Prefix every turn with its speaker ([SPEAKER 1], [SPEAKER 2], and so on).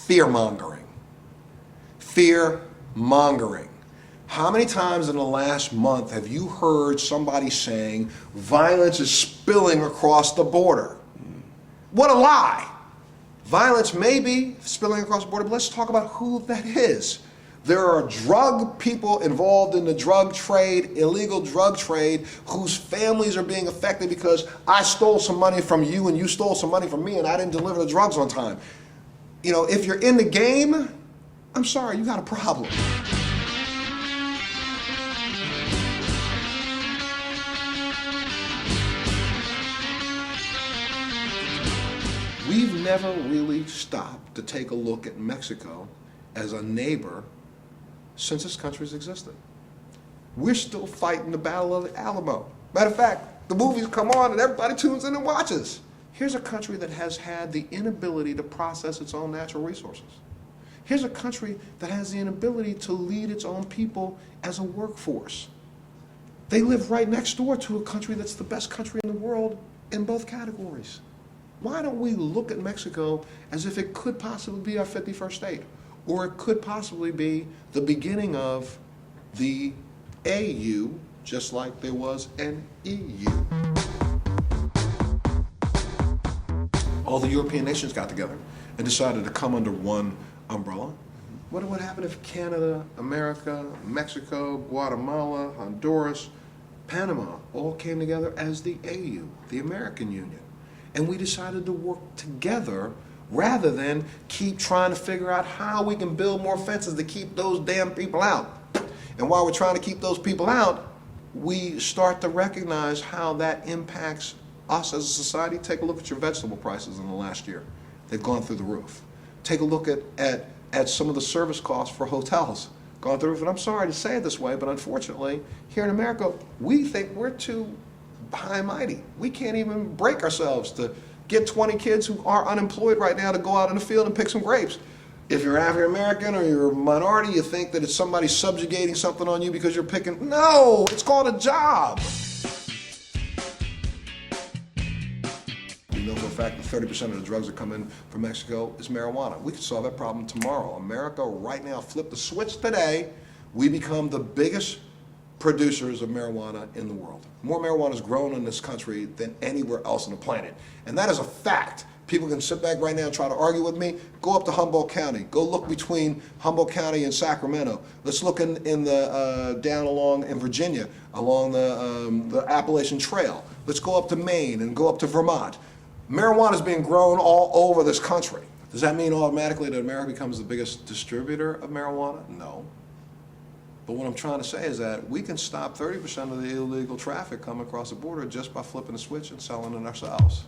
[SPEAKER 1] fear-mongering. Fear-mongering. How many times in the last month have you heard somebody saying violence is spilling across the border? What a lie. Violence may be spilling across the border, but let's talk about who that is. There are drug people involved in the drug trade, illegal drug trade, whose families are being affected because I stole some money from you and you stole some money from me and I didn't deliver the drugs on time. You know, if you're in the game, I'm sorry, you got a problem. We've never really stopped to take a look at Mexico as a neighbor since this country's existed. We're still fighting the Battle of the Alamo. Matter of fact, the movies come on and everybody tunes in and watches. Here's a country that has had the inability to process its own natural resources. Here's a country that has the inability to lead its own people as a workforce. They live right next door to a country that's the best country in the world in both categories. Why don't we look at Mexico as if it could possibly be our 51st state? Or it could possibly be the beginning of the AU, just like there was an EU. All the European nations got together and decided to come under one umbrella. What would happen if Canada, America, Mexico, Guatemala, Honduras, Panama all came together as the AU, the American Union? And we decided to work together rather than keep trying to figure out how we can build more fences to keep those damn people out. And while we're trying to keep those people out, we start to recognize how that impacts us as a society. Take a look at your vegetable prices in the last year. They've gone through the roof. Take a look at some of the service costs for hotels. Gone through the roof. And I'm sorry to say it this way, but unfortunately, here in America, we think we're too high and mighty. We can't even break ourselves to get 20 kids who are unemployed right now to go out in the field and pick some grapes. If you're African American or you're a minority, you think that it's somebody subjugating something on you because you're picking. No, it's called a job. We know for a fact that 30% of the drugs that come in from Mexico is marijuana. We could solve that problem tomorrow. America right now, flip the switch today, we become the biggest producers of marijuana in the world. More marijuana is grown in this country than anywhere else on the planet. And that is a fact. People can sit back right now and try to argue with me. Go up to Humboldt County. Go look between Humboldt County and Sacramento. Let's look in the down along in Virginia, along the Appalachian Trail. Let's go up to Maine and go up to Vermont. Marijuana is being grown all over this country. Does that mean automatically that America becomes the biggest distributor of marijuana? No. But what I'm trying to say is that we can stop 30% of the illegal traffic coming across the border just by flipping a switch and selling it ourselves.